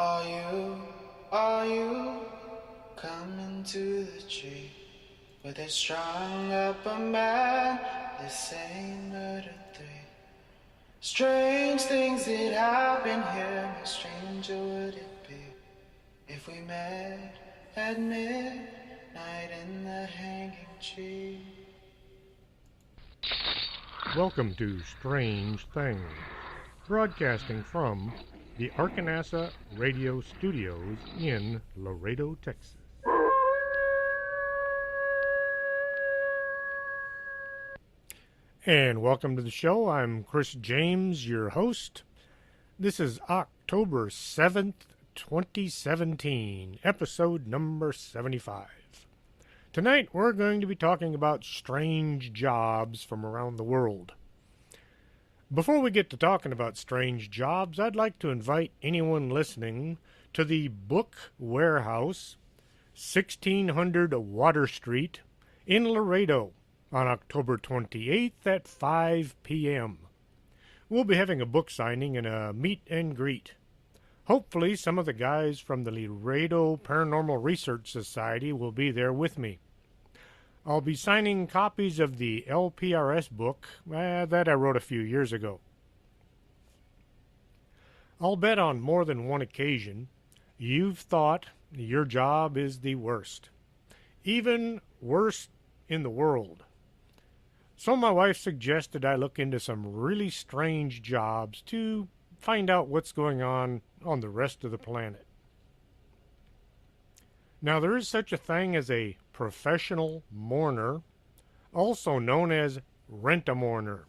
Are you coming to the tree where they strung up a man? They say murder three. Strange things that happen here, how stranger would it be if we met at midnight in the hanging tree? Welcome to Strange Things, broadcasting from the Arkanasa Radio Studios in Laredo, Texas. And welcome to the show. I'm Chris James, your host. This is October 7th, 2017, episode number 75. Tonight we're going to be talking about strange jobs from around the world. Before we get to talking about strange jobs, I'd like to invite anyone listening to the Book Warehouse, 1600 Water Street in Laredo on October 28th at 5 p.m. We'll be having a book signing and a meet and greet. Hopefully some of the guys from the Laredo Paranormal Research Society will be there with me. I'll be signing copies of the LPRS book that I wrote a few years ago. I'll bet on more than one occasion you've thought your job is the worst, even worst in the world. So my wife suggested I look into some really strange jobs to find out what's going on the rest of the planet. Now, there is such a thing as a professional mourner, also known as rent-a-mourner.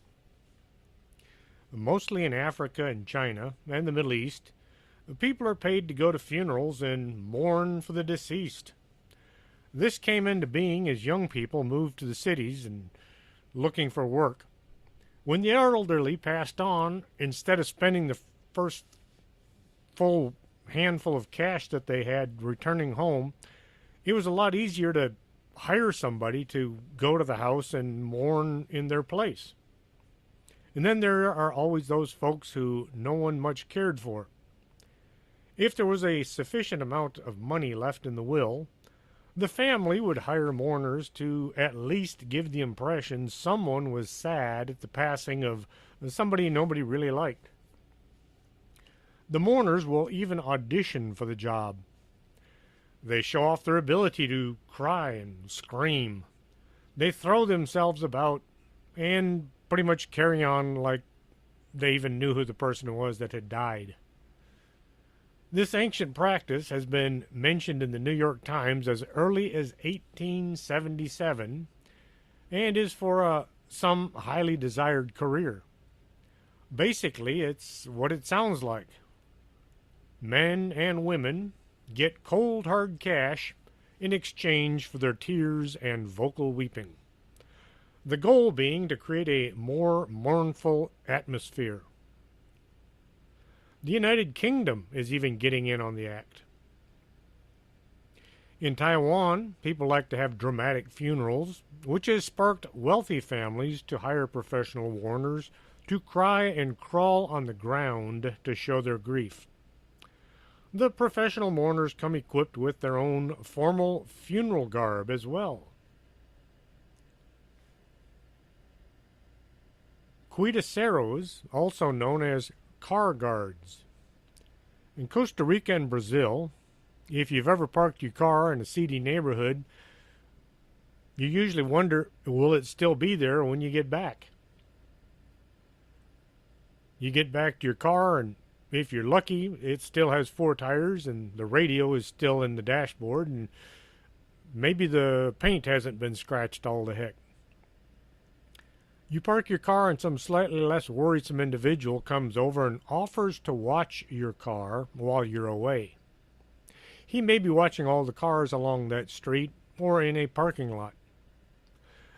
Mostly in Africa and China and the Middle East, people are paid to go to funerals and mourn for the deceased. This came into being as young people moved to the cities and looking for work. When the elderly passed on, instead of spending the first full handful of cash that they had returning home, it was a lot easier to hire somebody to go to the house and mourn in their place. And then there are always those folks who no one much cared for. If there was a sufficient amount of money left in the will, the family would hire mourners to at least give the impression someone was sad at the passing of somebody nobody really liked. The mourners will even audition for the job. They show off their ability to cry and scream. They throw themselves about and pretty much carry on like they even knew who the person was that had died. This ancient practice has been mentioned in the New York Times as early as 1877 and is for some highly desired career. Basically, it's what it sounds like. Men and women get cold hard cash in exchange for their tears and vocal weeping. The goal being to create a more mournful atmosphere. The United Kingdom is even getting in on the act. In Taiwan, people like to have dramatic funerals, which has sparked wealthy families to hire professional mourners to cry and crawl on the ground to show their grief. The professional mourners come equipped with their own formal funeral garb as well. Cuidaceiros, also known as car guards. In Costa Rica and Brazil, if you've ever parked your car in a seedy neighborhood, you usually wonder, will it still be there when you get back? You get back to your car, and if you're lucky, it still has 4 tires, and the radio is still in the dashboard, and maybe the paint hasn't been scratched all to heck. You park your car and some slightly less worrisome individual comes over and offers to watch your car while you're away. He may be watching all the cars along that street or in a parking lot.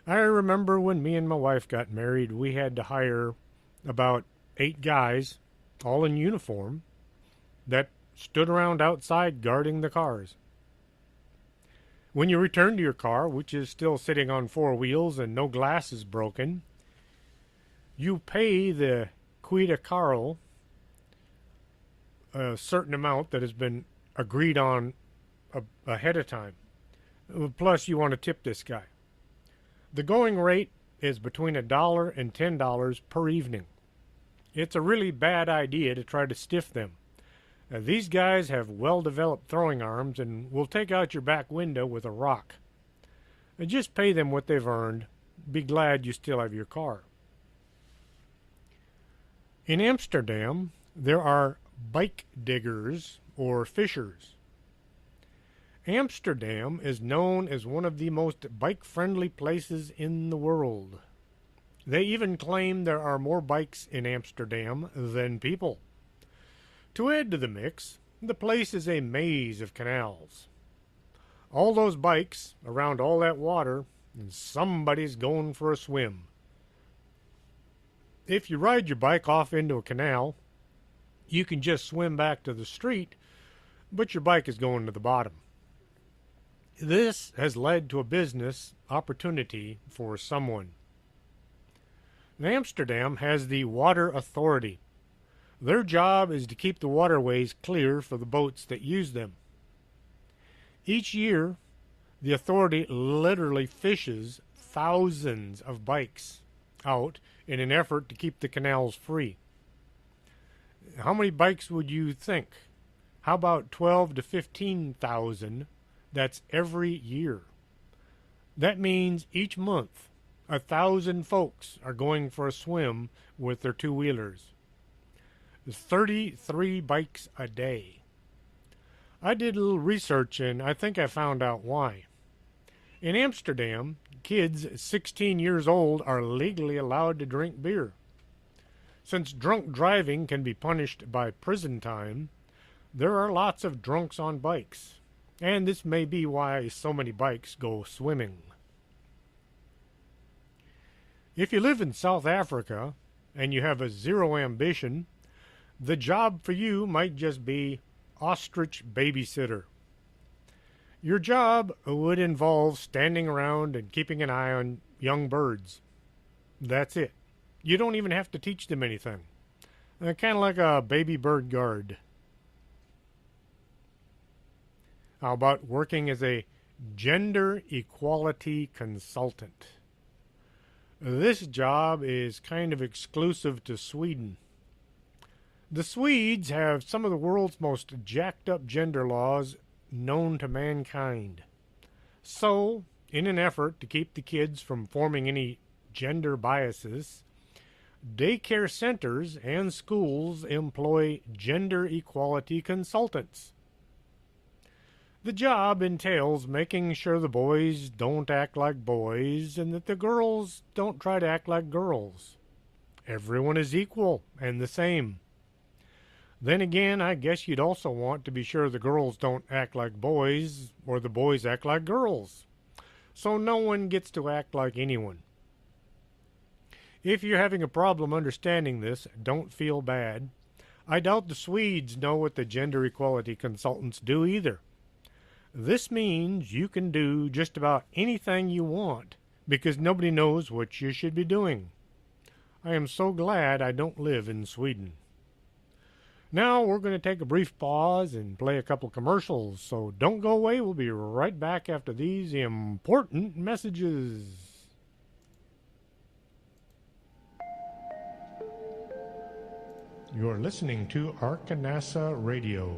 I remember when me and my wife got married, we had to hire about 8 guys, all in uniform, that stood around outside guarding the cars. When you return to your car, which is still sitting on 4 wheels and no glass is broken, you pay the Cuida Carl a certain amount that has been agreed on ahead of time. Plus, you want to tip this guy. The going rate is between $1 and $10 per evening. It's a really bad idea to try to stiff them. These guys have well-developed throwing arms and will take out your back window with a rock. Just pay them what they've earned. Be glad you still have your car. In Amsterdam, there are bike diggers or fishers. Amsterdam is known as one of the most bike-friendly places in the world. They even claim there are more bikes in Amsterdam than people. To add to the mix, the place is a maze of canals. All those bikes around all that water, and somebody's going for a swim. If you ride your bike off into a canal, you can just swim back to the street, but your bike is going to the bottom. This has led to a business opportunity for someone. Amsterdam has the Water Authority. Their job is to keep the waterways clear for the boats that use them. Each year, the authority literally fishes thousands of bikes out in an effort to keep the canals free. How many bikes would you think? How about 12 to 15,000? That's every year. That means each month 1,000 folks are going for a swim with their two-wheelers. 33 bikes a day. I did a little research and I think I found out why. In Amsterdam, kids 16 years old are legally allowed to drink beer. Since drunk driving can be punished by prison time, there are lots of drunks on bikes, and this may be why so many bikes go swimming. If you live in South Africa and you have a zero ambition, the job for you might just be ostrich babysitter. Your job would involve standing around and keeping an eye on young birds. That's it. You don't even have to teach them anything. Kind of like a baby bird guard. How about working as a gender equality consultant? This job is kind of exclusive to Sweden. The Swedes have some of the world's most jacked up gender laws known to mankind. So, in an effort to keep the kids from forming any gender biases, daycare centers and schools employ gender equality consultants. The job entails making sure the boys don't act like boys and that the girls don't try to act like girls. Everyone is equal and the same. Then again, I guess you'd also want to be sure the girls don't act like boys or the boys act like girls, so no one gets to act like anyone. If you're having a problem understanding this, don't feel bad. I doubt the Swedes know what the gender equality consultants do either. This means you can do just about anything you want because nobody knows what you should be doing. I am so glad I don't live in Sweden. Now we're going to take a brief pause and play a couple commercials, so don't go away. We'll be right back after these important messages. You're listening to Arkanasa Radio.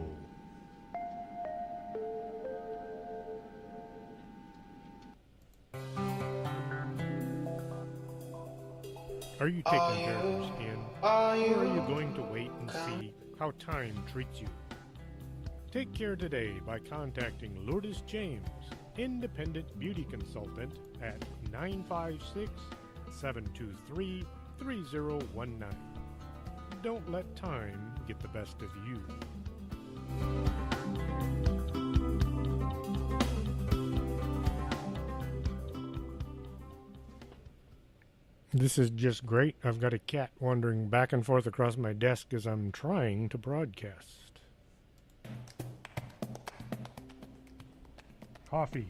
Are you taking care of your skin? Or are you going to wait and see how time treats you? Take care today by contacting Lourdes James, Independent Beauty Consultant at 956-723-3019. Don't let time get the best of you. This is just great. I've got a cat wandering back and forth across my desk as I'm trying to broadcast. Coffee,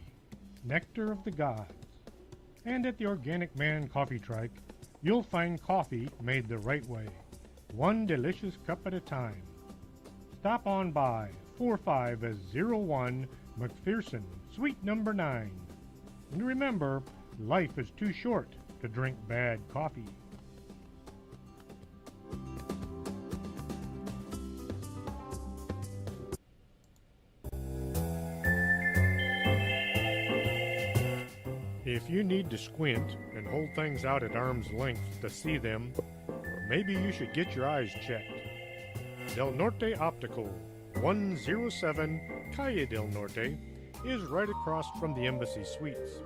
nectar of the gods. And at the Organic Man Coffee Trike, you'll find coffee made the right way, one delicious cup at a time. stop on by 4501 McPherson, Suite number 9. And remember, life is too short to drink bad coffee. If you need to squint and hold things out at arm's length to see them, maybe you should get your eyes checked. Del Norte Optical, 107 Calle del Norte, is right across from the Embassy Suites.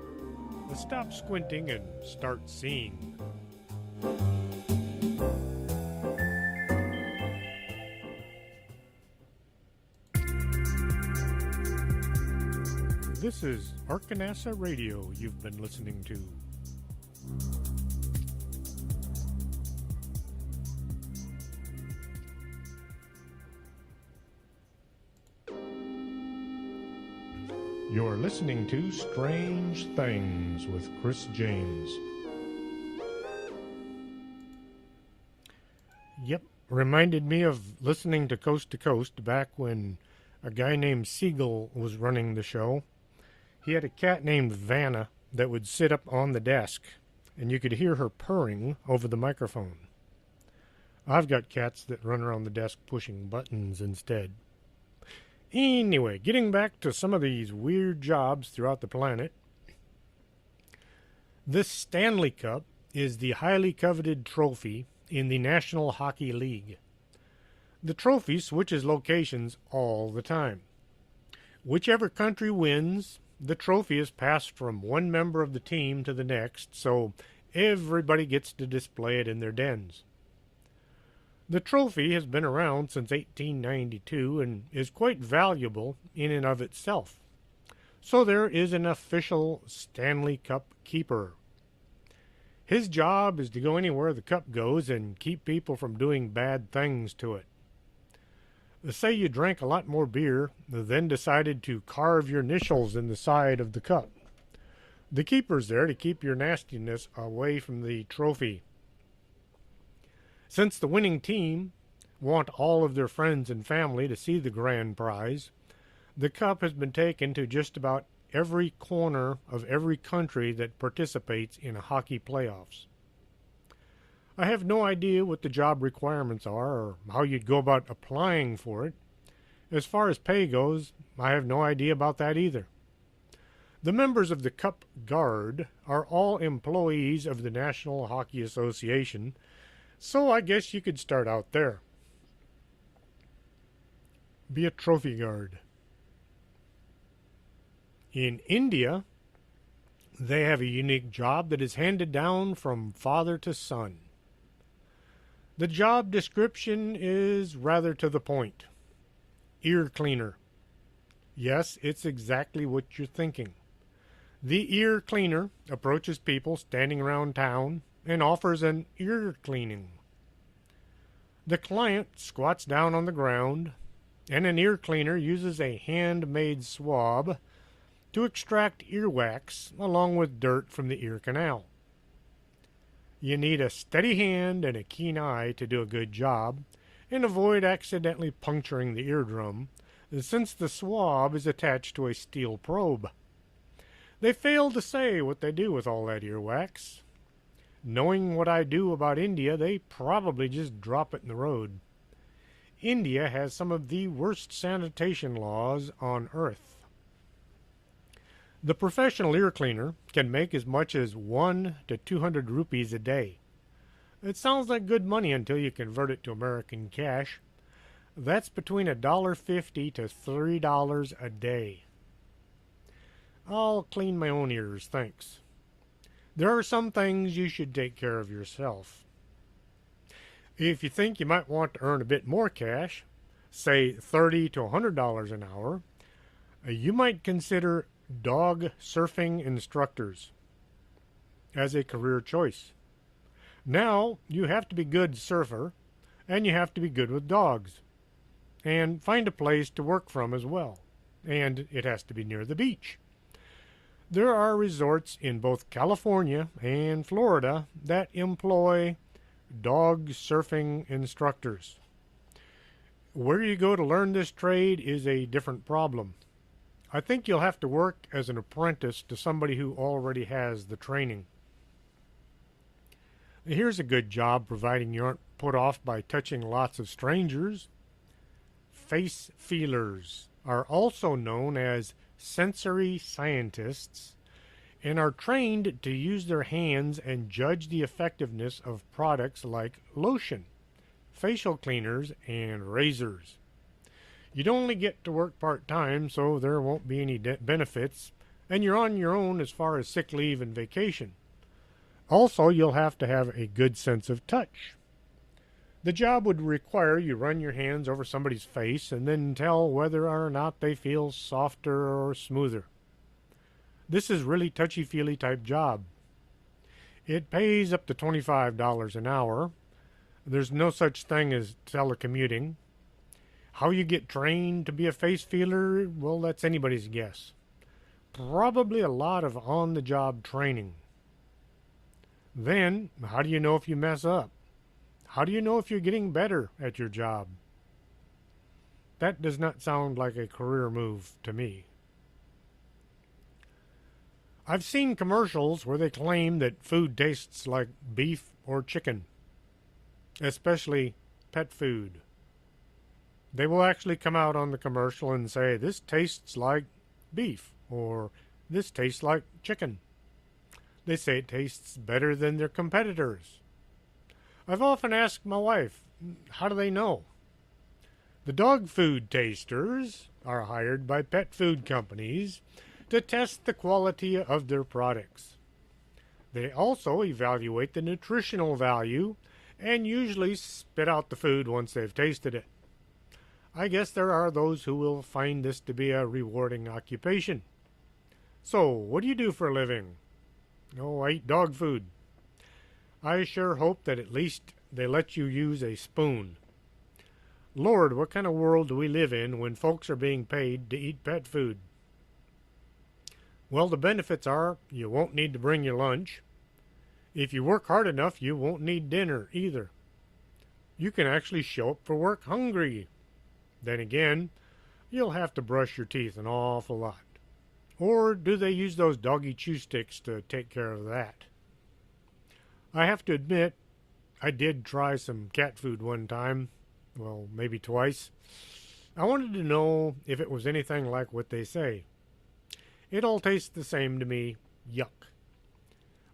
Stop squinting and start seeing. This is Arkanasa Radio you've been listening to. You're listening to Strange Things with Chris James. Yep, reminded me of listening to Coast back when a guy named Siegel was running the show. He had a cat named Vanna that would sit up on the desk, and you could hear her purring over the microphone. I've got cats that run around the desk pushing buttons instead. Anyway, getting back to some of these weird jobs throughout the planet. This Stanley Cup is the highly coveted trophy in the National Hockey League. The trophy switches locations all the time. Whichever country wins, the trophy is passed from one member of the team to the next, so everybody gets to display it in their dens. The trophy has been around since 1892 and is quite valuable in and of itself. So there is an official Stanley Cup keeper. His job is to go anywhere the cup goes and keep people from doing bad things to it. Say you drank a lot more beer, then decided to carve your initials in the side of the cup. The keeper's there to keep your nastiness away from the trophy. Since the winning team want all of their friends and family to see the grand prize, the cup has been taken to just about every corner of every country that participates in hockey playoffs. I have no idea what the job requirements are or how you'd go about applying for it. As far as pay goes, I have no idea about that either. The members of the Cup Guard are all employees of the National Hockey Association, so I guess you could start out there. Be a trophy guard. In India, they have a unique job that is handed down from father to son. The job description is rather to the point. Ear cleaner. Yes, it's exactly what you're thinking. The ear cleaner approaches people standing around town and offers an ear cleaning. The client squats down on the ground, and an ear cleaner uses a handmade swab to extract earwax along with dirt from the ear canal. You need a steady hand and a keen eye to do a good job and avoid accidentally puncturing the eardrum, since the swab is attached to a steel probe. They fail to say what they do with all that earwax. Knowing what I do about India, they probably just drop it in the road. India has some of the worst sanitation laws on earth. The professional ear cleaner can make as much as 1 to 200 rupees a day. It sounds like good money until you convert it to American cash. That's between $1.50 to $3 a day. I'll clean my own ears, thanks. There are some things you should take care of yourself. If you think you might want to earn a bit more cash, say $30 to $100 an hour, you might consider dog surfing instructors as a career choice. Now, you have to be a good surfer, and you have to be good with dogs, and find a place to work from as well, and it has to be near the beach. There are resorts in both California and Florida that employ dog surfing instructors. Where you go to learn this trade is a different problem. I think you'll have to work as an apprentice to somebody who already has the training. Here's a good job, providing you aren't put off by touching lots of strangers. Face feelers are also known as sensory scientists and are trained to use their hands and judge the effectiveness of products like lotion, facial cleaners, and razors. You'd only get to work part-time, so there won't be any benefits, and you're on your own as far as sick leave and vacation. Also, you'll have to have a good sense of touch. The job would require you run your hands over somebody's face and then tell whether or not they feel softer or smoother. This is really touchy-feely type job. It pays up to $25 an hour. There's no such thing as telecommuting. How you get trained to be a face feeler, well, that's anybody's guess. Probably a lot of on-the-job training. Then, how do you know if you mess up? How do you know if you're getting better at your job? That does not sound like a career move to me. I've seen commercials where they claim that food tastes like beef or chicken, especially pet food. They will actually come out on the commercial and say, "This tastes like beef," or "This tastes like chicken." They say it tastes better than their competitors. I've often asked my wife, how do they know? The dog food tasters are hired by pet food companies to test the quality of their products. They also evaluate the nutritional value and usually spit out the food once they've tasted it. I guess there are those who will find this to be a rewarding occupation. So, what do you do for a living? Oh, I eat dog food. I sure hope that at least they let you use a spoon. Lord, what kind of world do we live in when folks are being paid to eat pet food? Well, the benefits are you won't need to bring your lunch. If you work hard enough, you won't need dinner either. You can actually show up for work hungry. Then again, you'll have to brush your teeth an awful lot. Or do they use those doggy chew sticks to take care of that? I have to admit, I did try some cat food one time. Well, maybe twice. I wanted to know if it was anything like what they say. It all tastes the same to me. Yuck.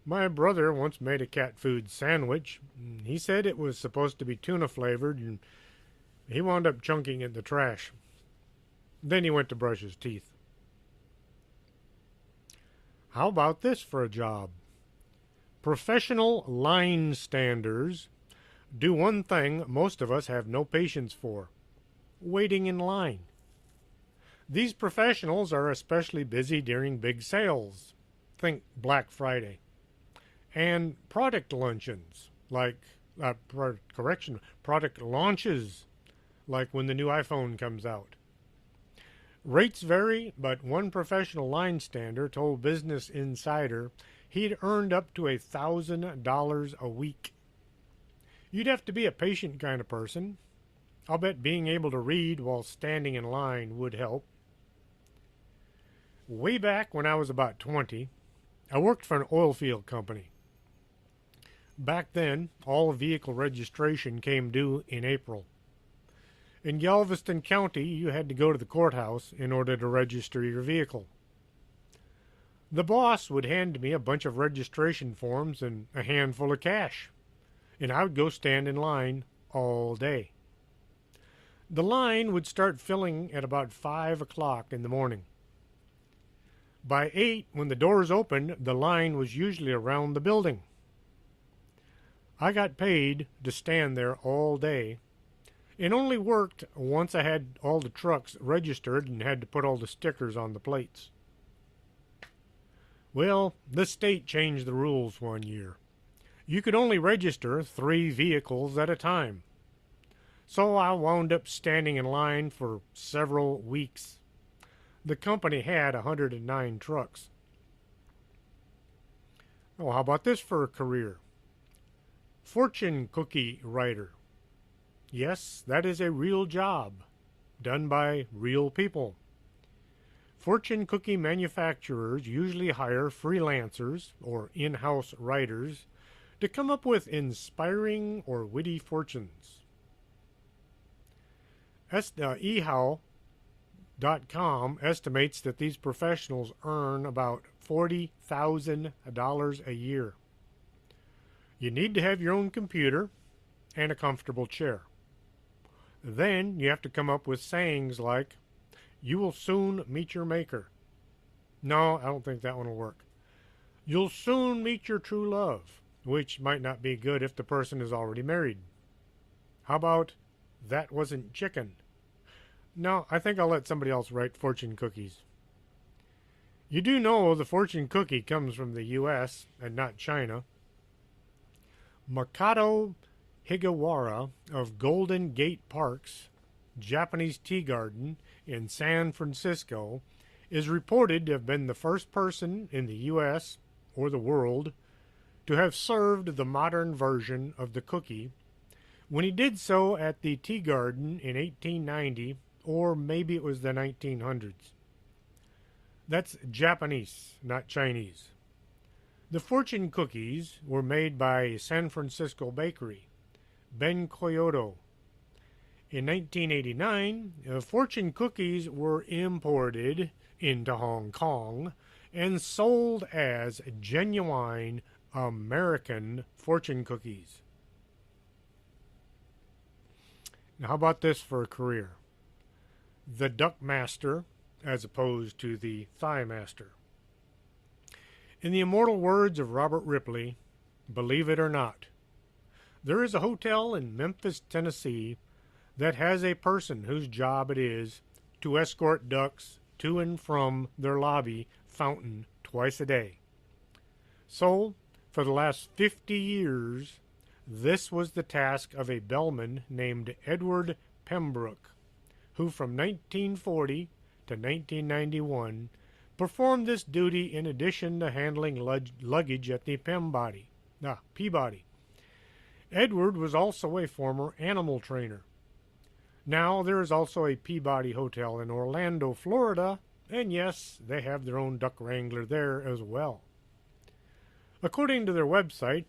My brother once made a cat food sandwich. He said it was supposed to be tuna flavored, and he wound up chunking in the trash. Then he went to brush his teeth. How about this for a job? Professional line standers do one thing most of us have no patience for: waiting in line. These professionals are especially busy during big sales. Think Black Friday. And product luncheons, like, product launches, like when the new iPhone comes out. Rates vary, but one professional line stander told Business Insider he'd earned up to $1,000 a week. You'd have to be a patient kind of person. I'll bet being able to read while standing in line would help. Way back when I was about 20, I worked for an oil field company. Back then, all vehicle registration came due in April. In Galveston County, you had to go to the courthouse in order to register your vehicle. The boss would hand me a bunch of registration forms and a handful of cash, and I would go stand in line all day. The line would start filling at about 5 o'clock in the morning. By 8, when the doors opened, the line was usually around the building. I got paid to stand there all day. It only worked once I had all the trucks registered and had to put all the stickers on the plates. Well, the state changed the rules one year. You could only register 3 vehicles at a time. So I wound up standing in line for several weeks. The company had 109 trucks. Oh, how about this for a career? Fortune cookie writer. Yes, that is a real job, done by real people. Fortune cookie manufacturers usually hire freelancers or in house writers to come up with inspiring or witty fortunes. eHow.com estimates that these professionals earn about $40,000 a year. You need to have your own computer and a comfortable chair. Then you have to come up with sayings like, "You will soon meet your maker." No, I don't think that one will work. "You'll soon meet your true love," which might not be good if the person is already married. How about, "That wasn't chicken"? No, I think I'll let somebody else write fortune cookies. You do know the fortune cookie comes from the U.S. and not China. Makoto Higawara of Golden Gate Park's Japanese tea garden in San Francisco is reported to have been the first person in the U.S. or the world to have served the modern version of the cookie when he did so at the tea garden in 1890, or maybe it was the 1900s. That's Japanese, not Chinese. The fortune cookies were made by a San Francisco bakery, Ben Kyoto. In 1989, fortune cookies were imported into Hong Kong and sold as genuine American fortune cookies. Now, how about this for a career? The Duck Master as opposed to the Thigh Master. In the immortal words of Robert Ripley, believe it or not, there is a hotel in Memphis, Tennessee that has a person whose job it is to escort ducks to and from their lobby fountain twice a day. So, for the last 50 years, this was the task of a bellman named Edward Pembroke, who from 1940 to 1991 performed this duty in addition to handling luggage at the Peabody. Edward was also a former animal trainer. Now there is also a Peabody Hotel in Orlando, Florida, and yes, they have their own duck wrangler there as well. According to their website,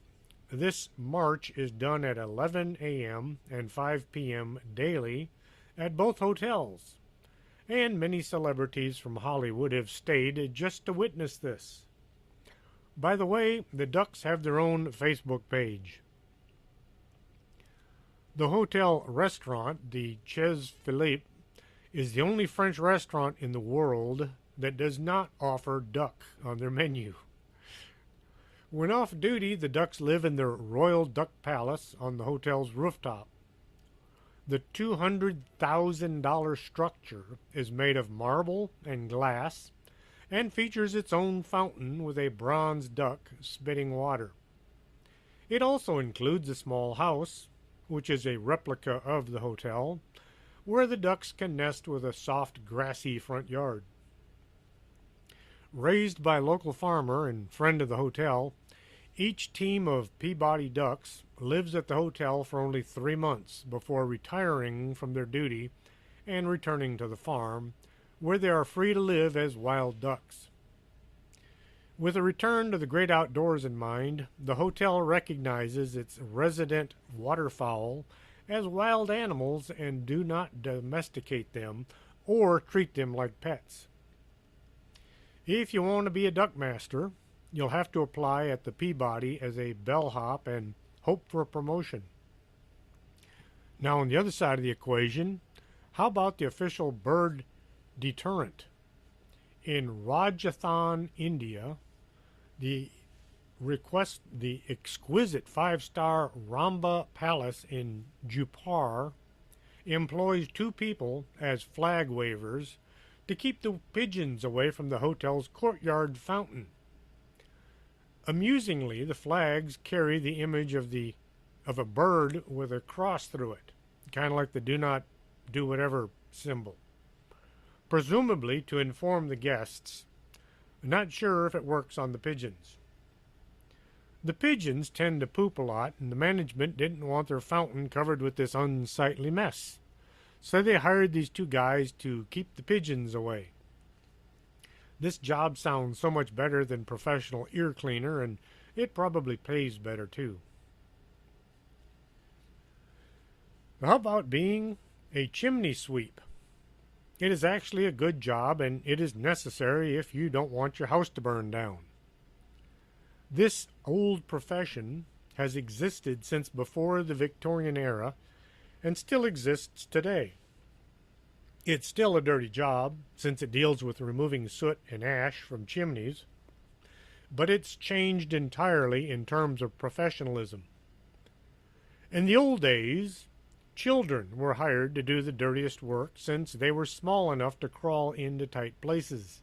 this march is done at 11 a.m. and 5 p.m. daily at both hotels, and many celebrities from Hollywood have stayed just to witness this. By the way, the ducks have their own Facebook page. The hotel restaurant, the Chez Philippe, is the only French restaurant in the world that does not offer duck on their menu. When off duty, the ducks live in their Royal Duck Palace on the hotel's rooftop. The $200,000 structure is made of marble and glass and features its own fountain with a bronze duck spitting water. It also includes a small house, which is a replica of the hotel, where the ducks can nest with a soft, grassy front yard. Raised by a local farmer and friend of the hotel, each team of Peabody ducks lives at the hotel for only 3 months before retiring from their duty and returning to the farm, where they are free to live as wild ducks. With a return to the great outdoors in mind, the hotel recognizes its resident waterfowl as wild animals and do not domesticate them or treat them like pets. If you want to be a duck master, you'll have to apply at the Peabody as a bellhop and hope for a promotion. Now, on the other side of the equation, how about the official bird deterrent? In Rajasthan, India, the exquisite 5-star Ramba Palace in Jupar employs 2 people as flag wavers to keep the pigeons away from the hotel's courtyard fountain. Amusingly, the flags carry the image of a bird with a cross through it, kind of like the do not do whatever symbol, presumably to inform the guests. Not sure if it works on the pigeons. The pigeons tend to poop a lot, and the management didn't want their fountain covered with this unsightly mess. So they hired these two guys to keep the pigeons away. This job sounds so much better than professional ear cleaner, and it probably pays better too. How about being a chimney sweep? It is actually a good job, and it is necessary if you don't want your house to burn down. This old profession has existed since before the Victorian era and still exists today. It's still a dirty job since it deals with removing soot and ash from chimneys, but it's changed entirely in terms of professionalism. In the old days, children were hired to do the dirtiest work since they were small enough to crawl into tight places.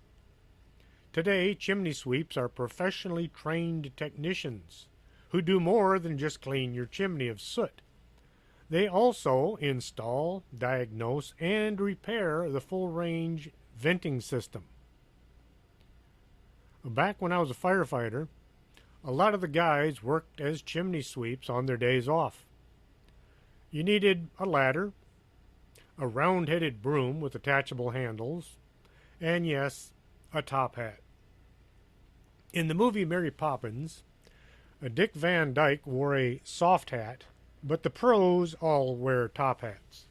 Today, chimney sweeps are professionally trained technicians who do more than just clean your chimney of soot. They also install, diagnose, and repair the full-range venting system. Back when I was a firefighter, a lot of the guys worked as chimney sweeps on their days off. You needed a ladder, a round-headed broom with attachable handles, and yes, a top hat. In the movie Mary Poppins, Dick Van Dyke wore a soft hat, but the pros all wear top hats.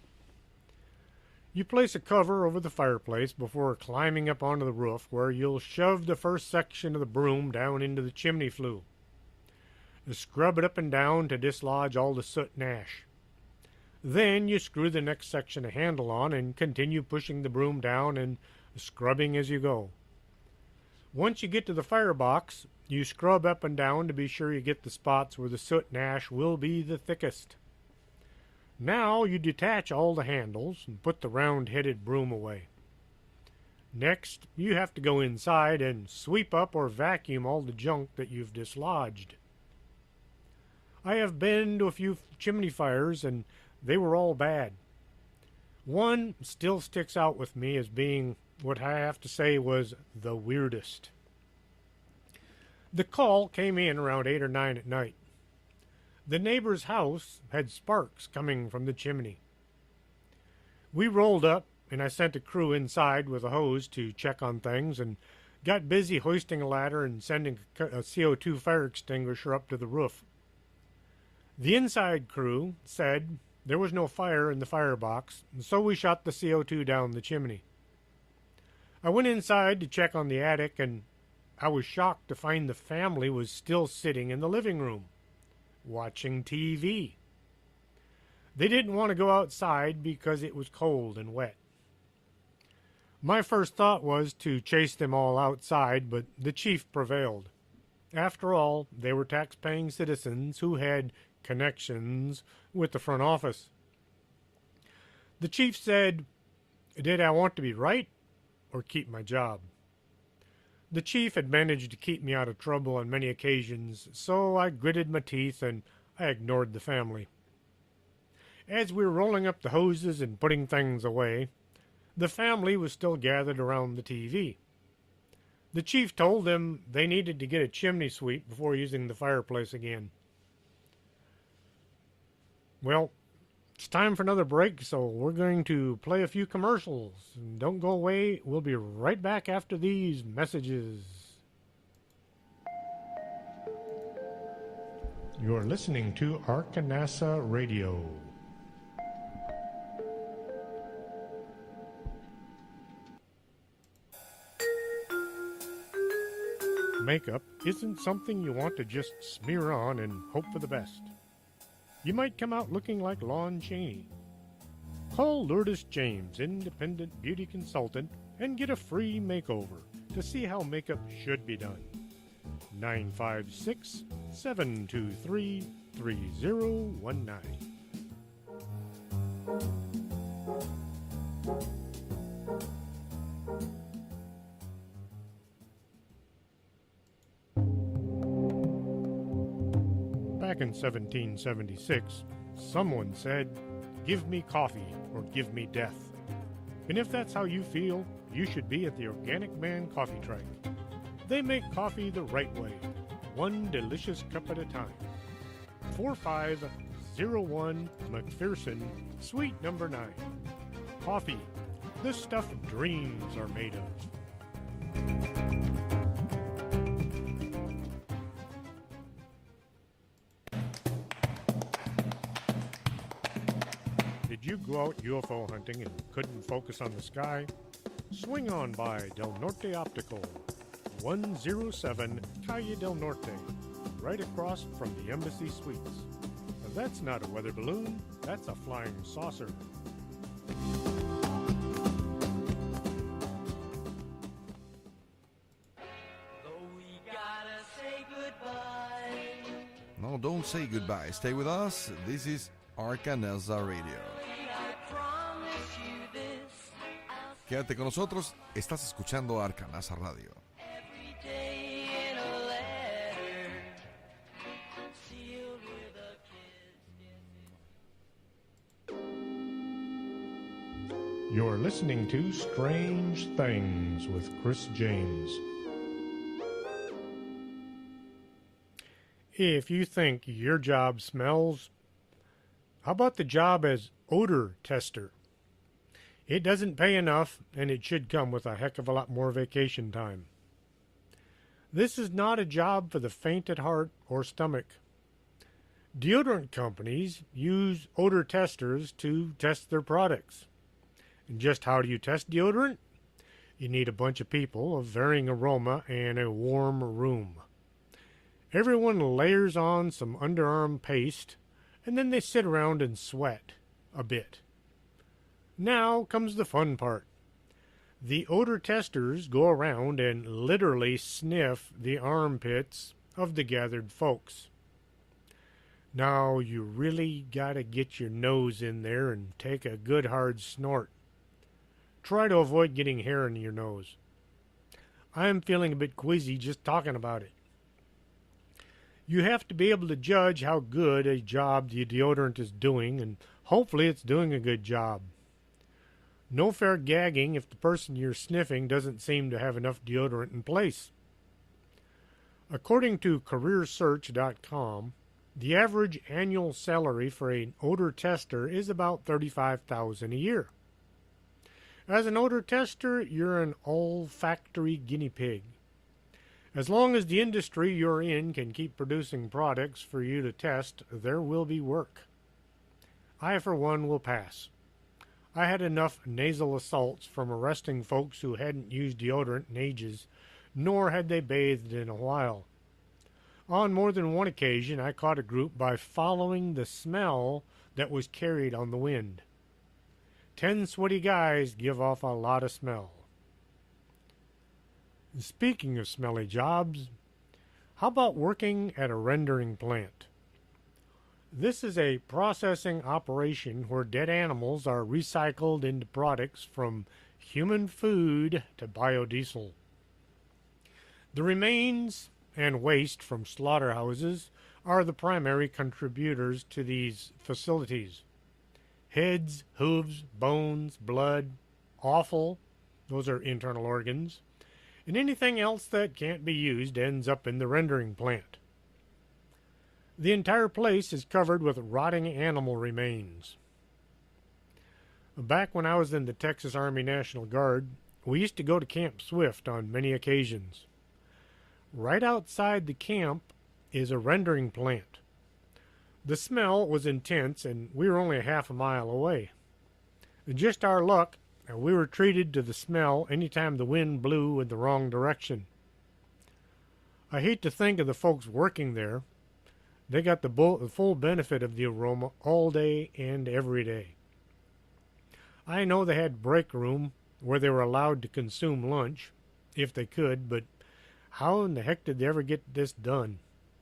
You place a cover over the fireplace before climbing up onto the roof, where you'll shove the first section of the broom down into the chimney flue. You scrub it up and down to dislodge all the soot and ash. Then you screw the next section of handle on and continue pushing the broom down and scrubbing as you go. Once you get to the firebox, you scrub up and down to be sure you get the spots where the soot and ash will be the thickest. Now you detach all the handles and put the round-headed broom away. Next, you have to go inside and sweep up or vacuum all the junk that you've dislodged. I have been to a few chimney fires, and they were all bad. One still sticks out with me as being what I have to say was the weirdest. The call came in around 8 or 9 at night. The neighbor's house had sparks coming from the chimney. We rolled up, and I sent a crew inside with a hose to check on things and got busy hoisting a ladder and sending a CO2 fire extinguisher up to the roof. The inside crew said there was no fire in the firebox, and so we shot the CO2 down the chimney. I went inside to check on the attic, and I was shocked to find the family was still sitting in the living room, watching TV. They didn't want to go outside because it was cold and wet. My first thought was to chase them all outside, but the chief prevailed. After all, they were tax-paying citizens who had connections with the front office. The chief said, "Did I want to be right or keep my job?" The chief had managed to keep me out of trouble on many occasions, so I gritted my teeth and I ignored the family. As we were rolling up the hoses and putting things away, the family was still gathered around the TV. The chief told them they needed to get a chimney sweep before using the fireplace again. Well, it's time for another break, so we're going to play a few commercials. Don't go away. We'll be right back after these messages. You're listening to Arkanasa Radio. Makeup isn't something you want to just smear on and hope for the best. You might come out looking like Lon Chaney. Call Lourdes James, independent beauty consultant, and get a free makeover to see how makeup should be done. 956-723-3019. Back in 1776, someone said, "Give me coffee or give me death." And if that's how you feel, you should be at the Organic Man Coffee Truck. They make coffee the right way, one delicious cup at a time. 4501 McPherson, Suite number 9. Coffee, the stuff dreams are made of. Did you go out UFO hunting and couldn't focus on the sky? Swing on by Del Norte Optical, 107 Calle Del Norte, right across from the Embassy Suites. Now, that's not a weather balloon, that's a flying saucer. No, don't say goodbye. Stay with us. This is Arcanesa Radio. Quédate con nosotros. Estás escuchando Arcanasa Radio. You're listening to Strange Things with Chris James. If you think your job smells, how about the job as odor tester? It doesn't pay enough, and it should come with a heck of a lot more vacation time. This is not a job for the faint at heart or stomach. Deodorant companies use odor testers to test their products. And just how do you test deodorant? You need a bunch of people of varying aroma and a warm room. Everyone layers on some underarm paste, and then they sit around and sweat a bit. Now comes the fun part. The odor testers go around and literally sniff the armpits of the gathered folks. Now you really gotta get your nose in there and take a good hard snort. Try to avoid getting hair in your nose. I am feeling a bit queasy just talking about it. You have to be able to judge how good a job the deodorant is doing, and hopefully it's doing a good job. No fair gagging if the person you're sniffing doesn't seem to have enough deodorant in place. According to CareerSearch.com, the average annual salary for an odor tester is about $35,000 a year. As an odor tester, you're an olfactory guinea pig. As long as the industry you're in can keep producing products for you to test, there will be work. I, for one, will pass. I had enough nasal assaults from arresting folks who hadn't used deodorant in ages, nor had they bathed in a while. On more than one occasion, I caught a group by following the smell that was carried on the wind. 10 sweaty guys give off a lot of smell. Speaking of smelly jobs, how about working at a rendering plant? This is a processing operation where dead animals are recycled into products from human food to biodiesel. The remains and waste from slaughterhouses are the primary contributors to these facilities. Heads, hooves, bones, blood, offal, those are internal organs, and anything else that can't be used ends up in the rendering plant. The entire place is covered with rotting animal remains. Back when I was in the Texas Army National Guard, we used to go to Camp Swift on many occasions. Right outside the camp is a rendering plant. The smell was intense, and we were only a half a mile away. Just our luck, we were treated to the smell anytime the wind blew in the wrong direction. I hate to think of the folks working there. They got the full benefit of the aroma all day and every day. I know they had break room where they were allowed to consume lunch, if they could, but how in the heck did they ever get this done?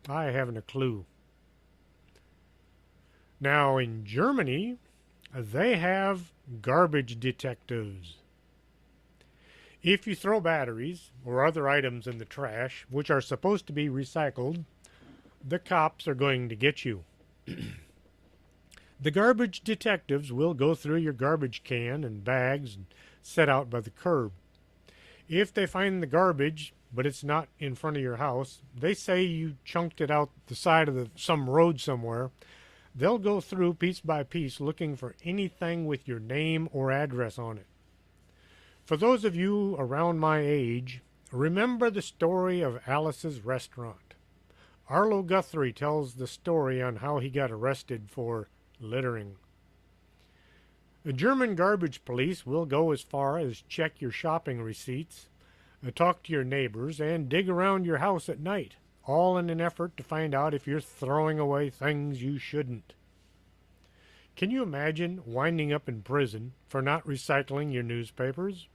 I haven't a clue. Now, in Germany, they have garbage detectives. If you throw batteries or other items in the trash, which are supposed to be recycled, the cops are going to get you. The garbage detectives will go through your garbage can and bags and set out by the curb. If they find the garbage, but it's not in front of your house, they say you chunked it out the side of some road somewhere. They'll go through piece by piece looking for anything with your name or address on it. For those of you around my age, remember the story of Alice's Restaurant. Arlo Guthrie tells the story on how he got arrested for littering. The German garbage police will go as far as check your shopping receipts, talk to your neighbors, and dig around your house at night, all in an effort to find out if you're throwing away things you shouldn't. Can you imagine winding up in prison for not recycling your newspapers?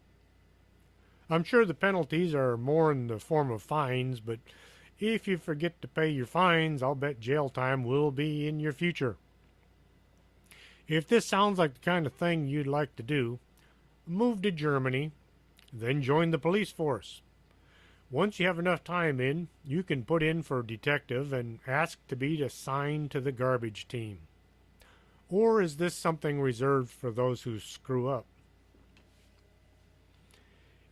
I'm sure the penalties are more in the form of fines, but if you forget to pay your fines, I'll bet jail time will be in your future. If this sounds like the kind of thing you'd like to do, move to Germany, then join the police force. Once you have enough time in, you can put in for detective and ask to be assigned to the garbage team. Or is this something reserved for those who screw up?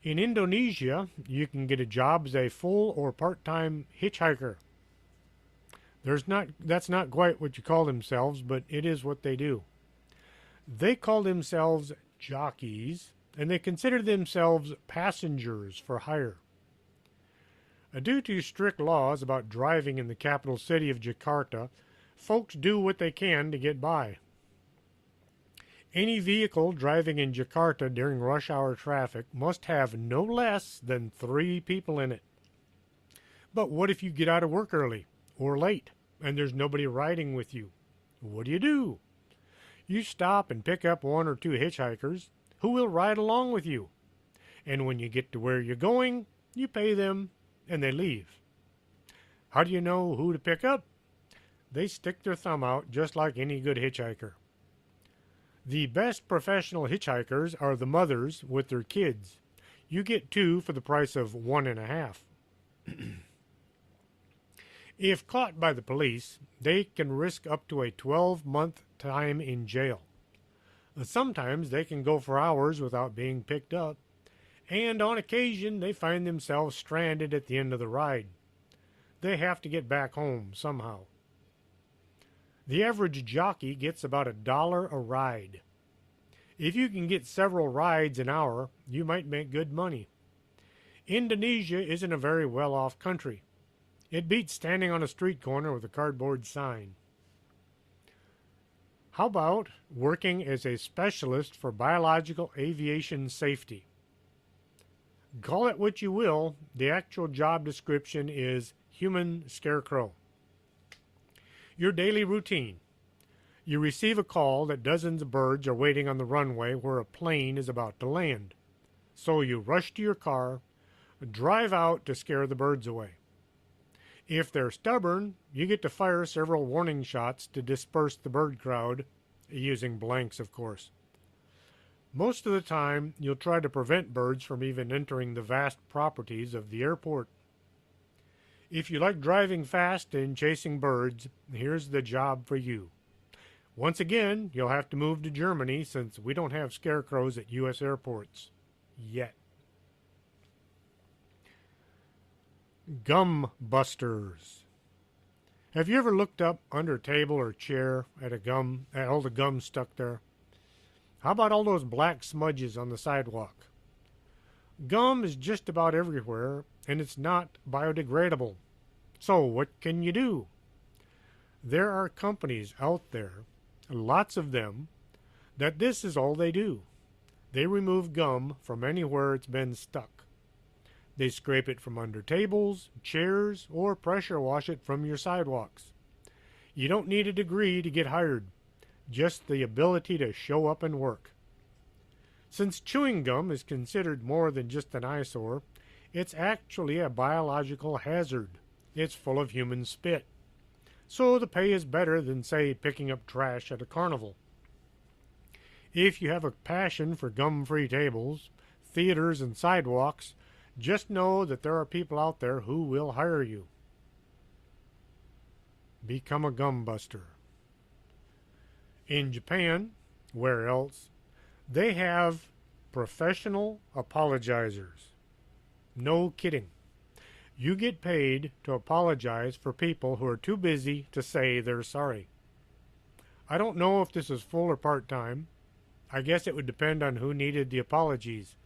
In Indonesia, you can get a job as a full or part-time hitchhiker. That's not quite what you call themselves, but it is what they do. They call themselves jockeys, and they consider themselves passengers for hire. Due to strict laws about driving in the capital city of Jakarta, folks do what they can to get by. Any vehicle driving in Jakarta during rush hour traffic must have no less than 3 people in it. But what if you get out of work early or late and there's nobody riding with you? What do? You stop and pick up 1 or 2 hitchhikers who will ride along with you. And when you get to where you're going, you pay them and they leave. How do you know who to pick up? They stick their thumb out just like any good hitchhiker. The best professional hitchhikers are the mothers with their kids. You get 2 for the price of 1.5. If caught by the police, they can risk up to a 12-month time in jail. Sometimes they can go for hours without being picked up, and on occasion they find themselves stranded at the end of the ride. They have to get back home somehow. The average jockey gets about $1 a ride. If you can get several rides an hour, you might make good money. Indonesia isn't a very well-off country. It beats standing on a street corner with a cardboard sign. How about working as a specialist for biological aviation safety? Call it what you will, the actual job description is human scarecrow. Your daily routine. You receive a call that dozens of birds are waiting on the runway where a plane is about to land. So you rush to your car, drive out to scare the birds away. If they're stubborn, you get to fire several warning shots to disperse the bird crowd, using blanks, of course. Most of the time, you'll try to prevent birds from even entering the vast properties of the airport. If you like driving fast and chasing birds, here's the job for you. Once again, you'll have to move to Germany since we don't have scarecrows at U.S. airports. Yet. Gum busters. Have you ever looked up under a table or chair at all the gum stuck there? How about all those black smudges on the sidewalk? Gum is just about everywhere, and it's not biodegradable. So what can you do? There are companies out there, lots of them, that this is all they do. They remove gum from anywhere it's been stuck. They scrape it from under tables, chairs, or pressure wash it from your sidewalks. You don't need a degree to get hired, just the ability to show up and work. Since chewing gum is considered more than just an eyesore, it's actually a biological hazard. It's full of human spit. So the pay is better than, say, picking up trash at a carnival. If you have a passion for gum-free tables, theaters, and sidewalks, just know that there are people out there who will hire you. Become a gum buster. In Japan, where else, they have professional apologizers. No kidding. You get paid to apologize for people who are too busy to say they're sorry. I don't know if this is full or part-time. I guess it would depend on who needed the apologies.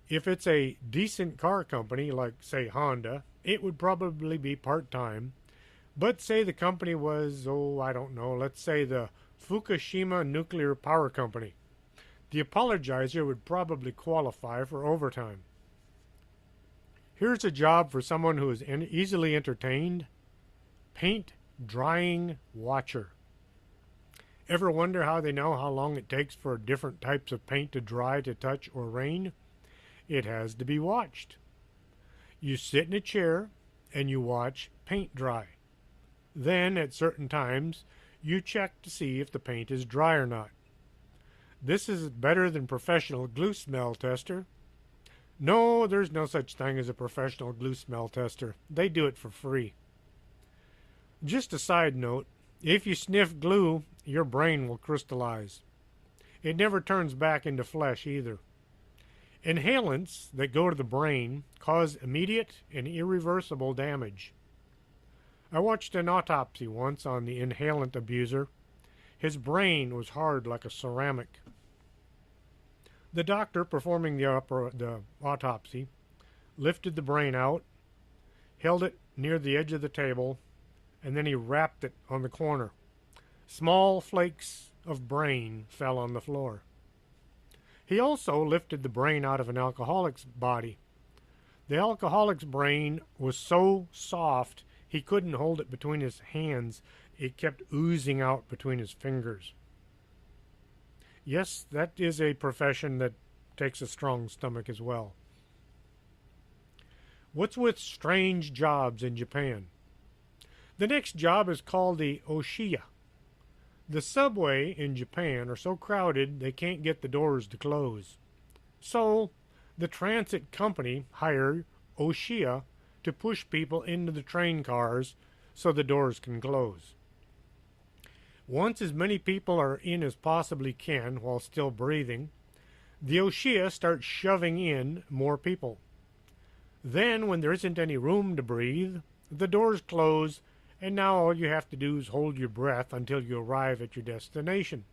If it's a decent car company, like, say, Honda, it would probably be part-time. But say the company was, I don't know, let's say the Fukushima Nuclear Power Company. The apologizer would probably qualify for overtime. Here's a job for someone who is easily entertained. Paint drying watcher. Ever wonder how they know how long it takes for different types of paint to dry, to touch, or rain? It has to be watched. You sit in a chair and you watch paint dry. Then, at certain times, you check to see if the paint is dry or not. This is better than professional glue smell tester. No, there's no such thing as a professional glue smell tester. They do it for free. Just a side note, if you sniff glue, your brain will crystallize. It never turns back into flesh either. Inhalants that go to the brain cause immediate and irreversible damage. I watched an autopsy once on the inhalant abuser. His brain was hard like a ceramic. The doctor performing the autopsy lifted the brain out, held it near the edge of the table, and then he wrapped it on the corner. Small flakes of brain fell on the floor. He also lifted the brain out of an alcoholic's body. The alcoholic's brain was so soft he couldn't hold it between his hands. It kept oozing out between his fingers. Yes, that is a profession that takes a strong stomach as well. What's with strange jobs in Japan? The next job is called the Oshiya. The subway in Japan are so crowded they can't get the doors to close. So, the transit company hired Oshiya to push people into the train cars so the doors can close. Once as many people are in as possibly can while still breathing, the Oshiya starts shoving in more people. Then, when there isn't any room to breathe, the doors close, and now all you have to do is hold your breath until you arrive at your destination.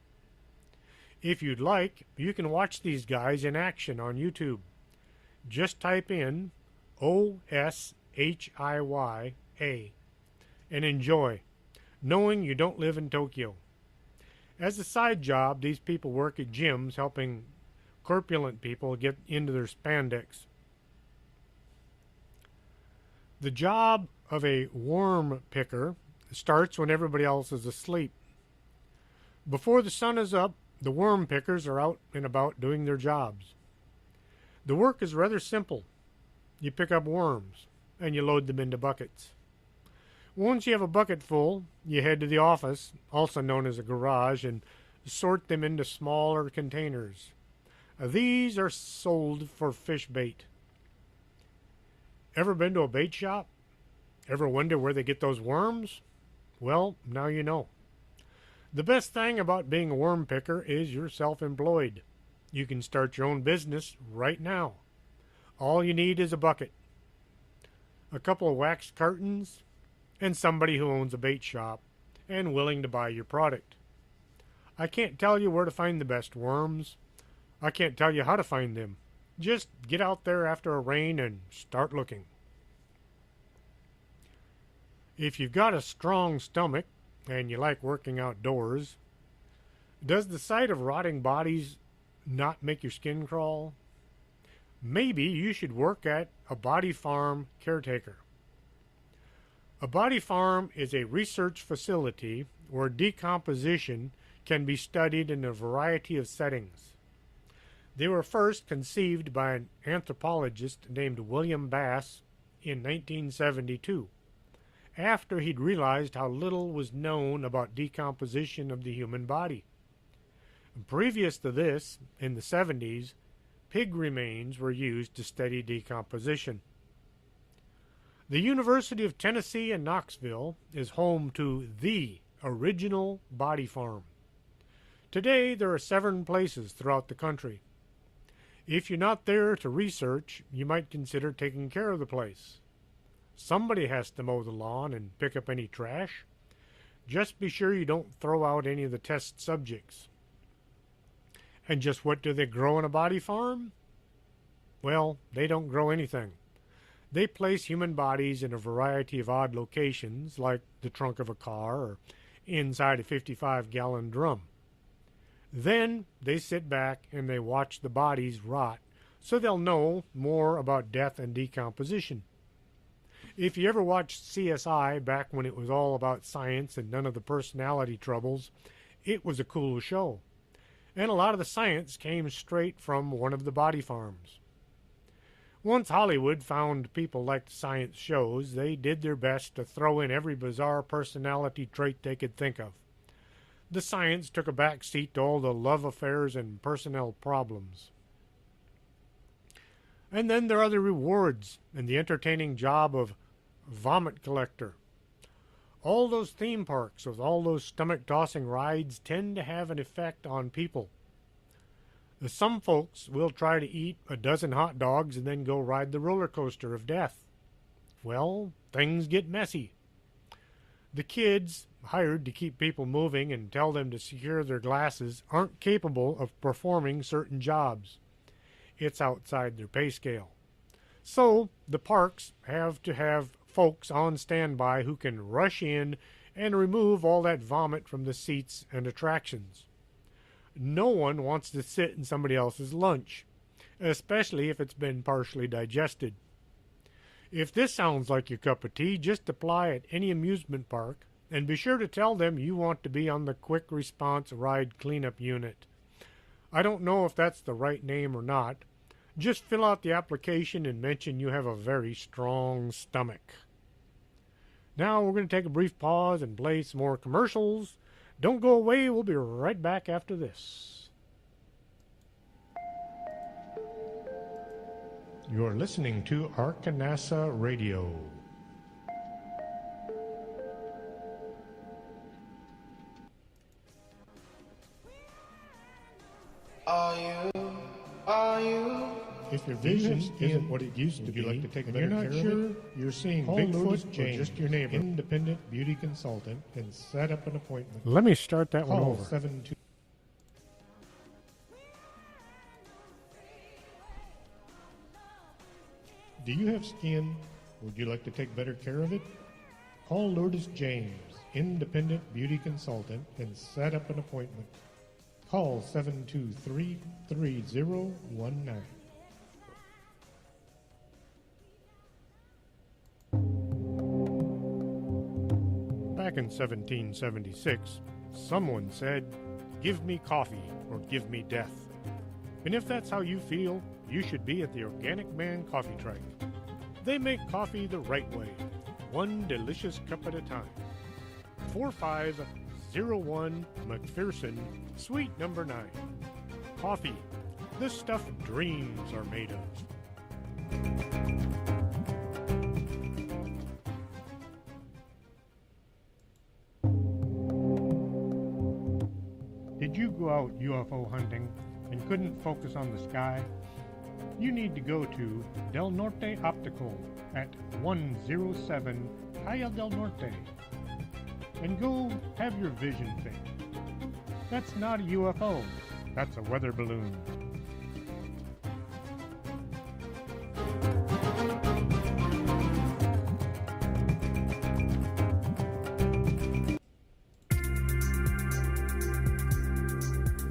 If you'd like, you can watch these guys in action on YouTube. Just type in OSHIYA and enjoy, knowing you don't live in Tokyo. As a side job, these people work at gyms helping corpulent people get into their spandex. The job of a worm picker starts when everybody else is asleep. Before the sun is up, the worm pickers are out and about doing their jobs. The work is rather simple. You pick up worms and you load them into buckets. Once you have a bucket full, you head to the office, also known as a garage, and sort them into smaller containers. These are sold for fish bait. Ever been to a bait shop? Ever wonder where they get those worms? Well, now you know. The best thing about being a worm picker is you're self-employed. You can start your own business right now. All you need is a bucket, a couple of wax cartons, and somebody who owns a bait shop and willing to buy your product. I can't tell you where to find the best worms. I can't tell you how to find them. Just get out there after a rain and start looking. If you've got a strong stomach and you like working outdoors, does the sight of rotting bodies not make your skin crawl? Maybe you should work at a body farm caretaker. A body farm is a research facility where decomposition can be studied in a variety of settings. They were first conceived by an anthropologist named William Bass in 1972, after he'd realized how little was known about decomposition of the human body. Previous to this, in the 70s, pig remains were used to study decomposition. The University of Tennessee in Knoxville is home to the original body farm. Today, there are 7 places throughout the country. If you're not there to research, you might consider taking care of the place. Somebody has to mow the lawn and pick up any trash. Just be sure you don't throw out any of the test subjects. And just what do they grow in a body farm? Well, they don't grow anything. They place human bodies in a variety of odd locations, like the trunk of a car or inside a 55-gallon drum. Then they sit back and they watch the bodies rot, so they'll know more about death and decomposition. If you ever watched CSI back when it was all about science and none of the personality troubles, it was a cool show. And a lot of the science came straight from one of the body farms. Once Hollywood found people liked science shows, they did their best to throw in every bizarre personality trait they could think of. The science took a back seat to all the love affairs and personnel problems. And then there are the rewards and the entertaining job of vomit collector. All those theme parks with all those stomach-tossing rides tend to have an effect on people. Some folks will try to eat a dozen hot dogs and then go ride the roller coaster of death. Well, things get messy. The kids hired to keep people moving and tell them to secure their glasses aren't capable of performing certain jobs. It's outside their pay scale. So the parks have to have folks on standby who can rush in and remove all that vomit from the seats and attractions. No one wants to sit in somebody else's lunch, especially if it's been partially digested. If this sounds like your cup of tea, just apply at any amusement park and be sure to tell them you want to be on the quick response ride cleanup unit. I don't know if that's the right name or not. Just fill out the application and mention you have a very strong stomach. Now we're going to take a brief pause and play some more commercials. Don't go away. We'll be right back after this. You're listening to Arkanasa Radio. Are you? If your vision isn't what it used to be, like to take and you're not sure you're seeing Bigfoot or just your neighbor, independent beauty consultant, and set up an appointment. Let me start that one over. 72. Do you have skin? Would you like to take better care of it? Call Lourdes James, independent beauty consultant, and set up an appointment. Call 723-3019. Back in 1776, someone said, "Give me coffee or give me death." And if that's how you feel, you should be at the Organic Man Coffee Truck. They make coffee the right way, one delicious cup at a time. 4501 McPherson, Suite number 9. Coffee, the stuff dreams are made of. Did you go out UFO hunting and couldn't focus on the sky? You need to go to Del Norte Optical at 107 Calle del Norte and go have your vision fixed. That's not a UFO, that's a weather balloon.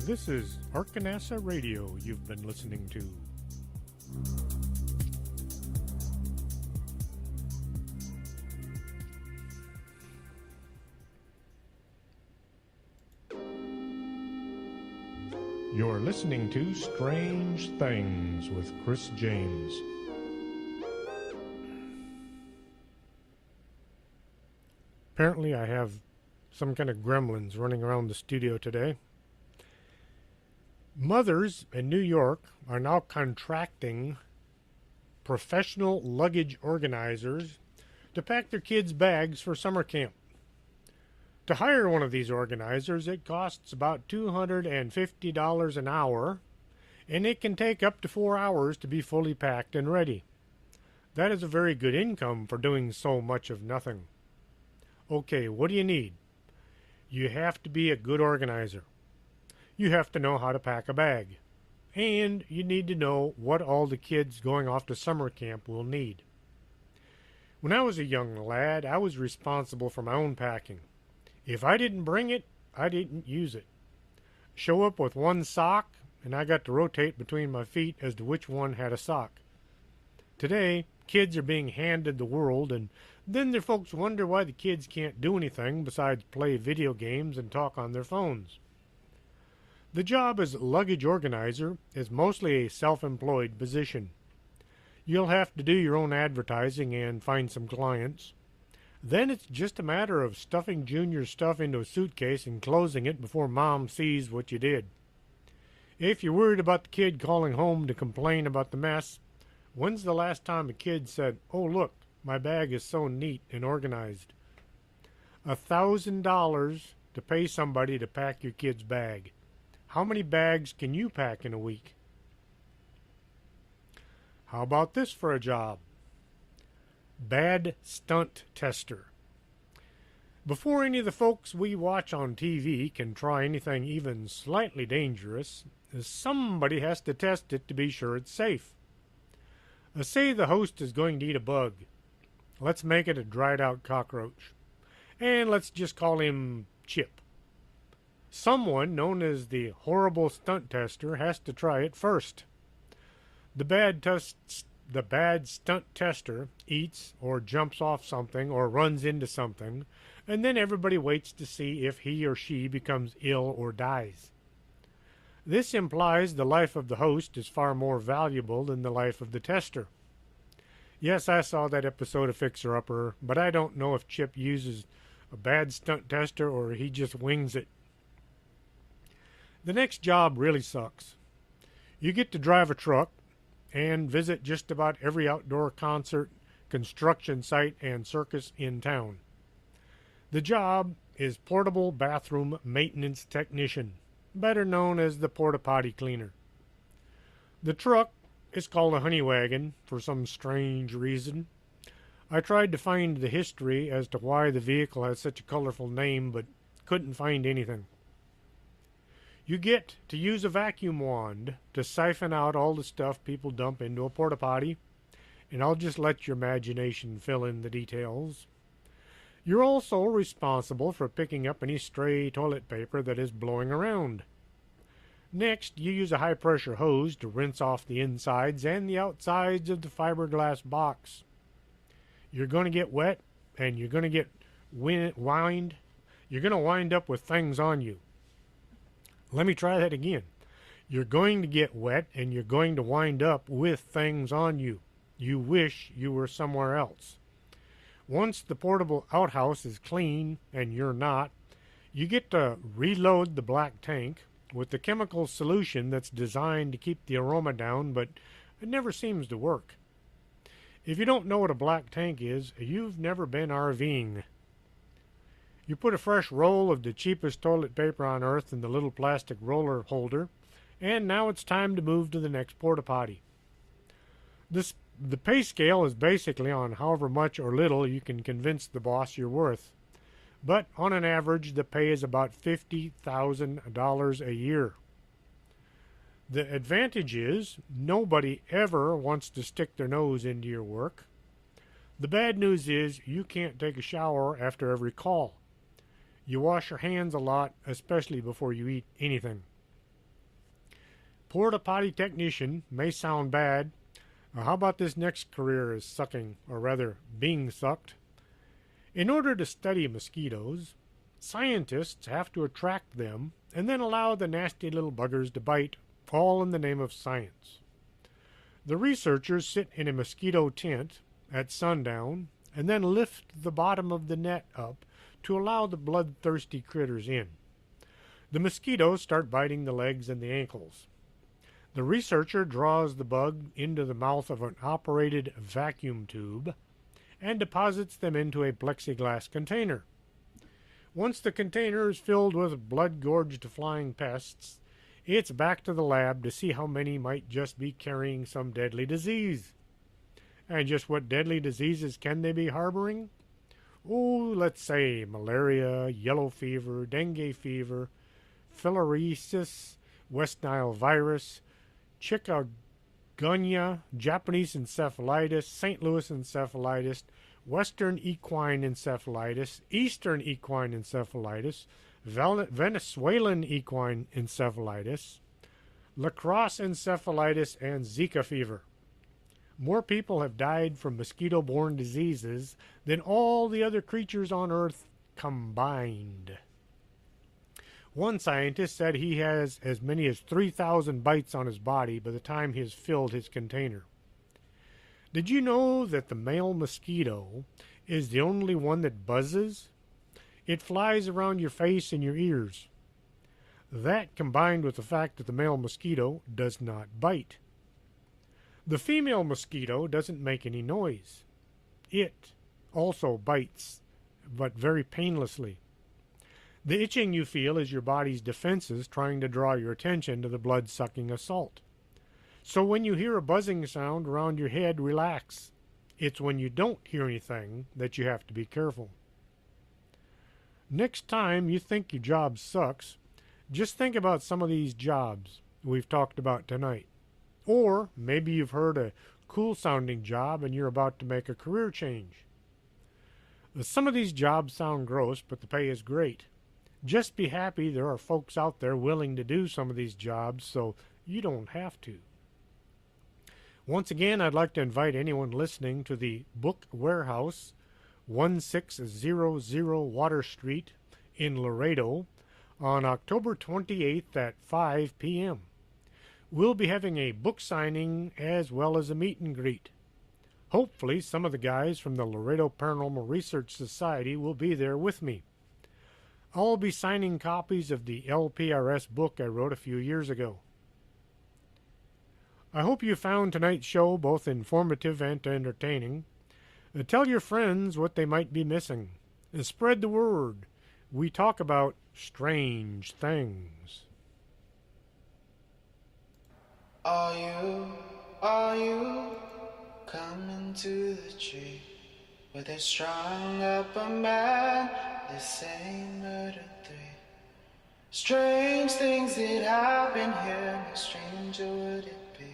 This is Arkanasa Radio you've been listening to. You're listening to Strange Things with Chris James. Apparently I have some kind of gremlins running around the studio today. Mothers in New York are now contracting professional luggage organizers to pack their kids' bags for summer camp. To hire one of these organizers, it costs about $250 an hour, and it can take up to 4 hours to be fully packed and ready. That is a very good income for doing so much of nothing. Okay, what do you need? You have to be a good organizer. You have to know how to pack a bag. And you need to know what all the kids going off to summer camp will need. When I was a young lad, I was responsible for my own packing. If I didn't bring it, I didn't use it. Show up with one sock, and I got to rotate between my feet as to which one had a sock. Today, kids are being handed the world, and then their folks wonder why the kids can't do anything besides play video games and talk on their phones. The job as luggage organizer is mostly a self-employed position. You'll have to do your own advertising and find some clients. Then it's just a matter of stuffing Junior's stuff into a suitcase and closing it before Mom sees what you did. If you're worried about the kid calling home to complain about the mess, when's the last time a kid said, "Oh, look, my bag is so neat and organized"? $1,000 to pay somebody to pack your kid's bag. How many bags can you pack in a week? How about this for a job? Bad stunt tester. Before any of the folks we watch on TV can try anything even slightly dangerous, somebody has to test it to be sure it's safe. Say the host is going to eat a bug. Let's make it a dried-out cockroach. And let's just call him Chip. Someone known as the horrible stunt tester has to try it first. The bad stunt tester eats or jumps off something or runs into something, and then everybody waits to see if he or she becomes ill or dies. This implies the life of the host is far more valuable than the life of the tester. Yes, I saw that episode of Fixer Upper, but I don't know if Chip uses a bad stunt tester or he just wings it. The next job really sucks. You get to drive a truck and visit just about every outdoor concert, construction site, and circus in town. The job is portable bathroom maintenance technician, better known as the porta potty cleaner. The truck is called a honey wagon for some strange reason. I tried to find the history as to why the vehicle has such a colorful name, but couldn't find anything. You get to use a vacuum wand to siphon out all the stuff people dump into a porta potty, and I'll just let your imagination fill in the details. You're also responsible for picking up any stray toilet paper that is blowing around. Next, you use a high-pressure hose to rinse off the insides and the outsides of the fiberglass box. You're going to get wet, and you're going to get wind. You're going to wind up with things on you. Let me try that again. You're going to get wet, and you're going to wind up with things on you. You wish you were somewhere else. Once the portable outhouse is clean, and you're not, you get to reload the black tank with the chemical solution that's designed to keep the aroma down, but it never seems to work. If you don't know what a black tank is, you've never been RVing. You put a fresh roll of the cheapest toilet paper on earth in the little plastic roller holder, and now it's time to move to the next porta potty. The pay scale is basically on however much or little you can convince the boss you're worth. But on an average, the pay is about $50,000 a year. The advantage is nobody ever wants to stick their nose into your work. The bad news is you can't take a shower after every call. You wash your hands a lot, especially before you eat anything. Porta potty technician may sound bad. How about this next career is sucking, or rather being sucked? In order to study mosquitoes, scientists have to attract them and then allow the nasty little buggers to bite, all in the name of science. The researchers sit in a mosquito tent at sundown and then lift the bottom of the net up to allow the bloodthirsty critters in. The mosquitoes start biting the legs and the ankles. The researcher draws the bug into the mouth of an operated vacuum tube and deposits them into a plexiglass container. Once the container is filled with blood-gorged flying pests, It's back to the lab to see how many might just be carrying some deadly disease. And just what deadly diseases can they be harboring? Oh, let's say malaria, yellow fever, dengue fever, filariasis, West Nile virus, chikungunya, Japanese encephalitis, St. Louis encephalitis, Western equine encephalitis, Eastern equine encephalitis, Venezuelan equine encephalitis, lacrosse encephalitis, and Zika fever. More people have died from mosquito-borne diseases than all the other creatures on Earth combined. One scientist said he has as many as 3,000 bites on his body by the time he has filled his container. Did you know that the male mosquito is the only one that buzzes? It flies around your face and your ears. That combined with the fact that the male mosquito does not bite. The female mosquito doesn't make any noise. It also bites, but very painlessly. The itching you feel is your body's defenses trying to draw your attention to the blood-sucking assault. So when you hear a buzzing sound around your head, relax. It's when you don't hear anything that you have to be careful. Next time you think your job sucks, just think about some of these jobs we've talked about tonight. Or maybe you've heard a cool-sounding job and you're about to make a career change. Some of these jobs sound gross, but the pay is great. Just be happy there are folks out there willing to do some of these jobs so you don't have to. Once again, I'd like to invite anyone listening to the Book Warehouse, 1600 Water Street in Laredo on October 28th at 5 p.m. We'll be having a book signing as well as a meet and greet. Hopefully, some of the guys from the Laredo Paranormal Research Society will be there with me. I'll be signing copies of the LPRS book I wrote a few years ago. I hope you found tonight's show both informative and entertaining. Tell your friends what they might be missing. Spread the word. We talk about strange things. Are you coming to the tree where they strung up a man, they say murder 3? Strange things that happen here, no stranger would it be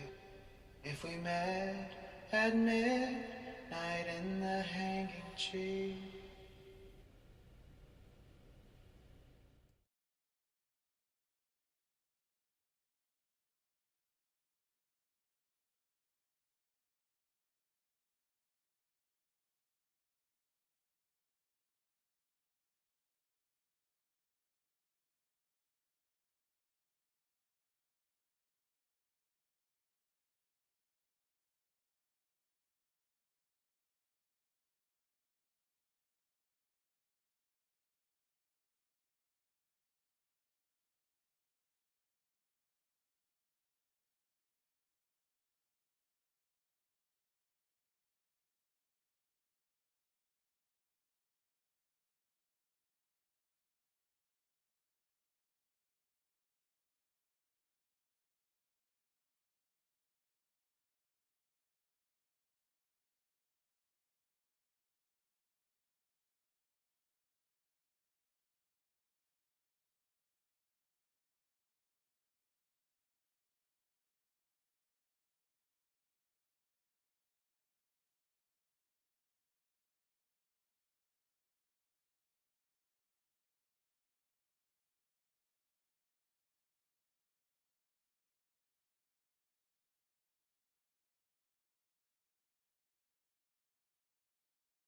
if we met at midnight in the hanging tree.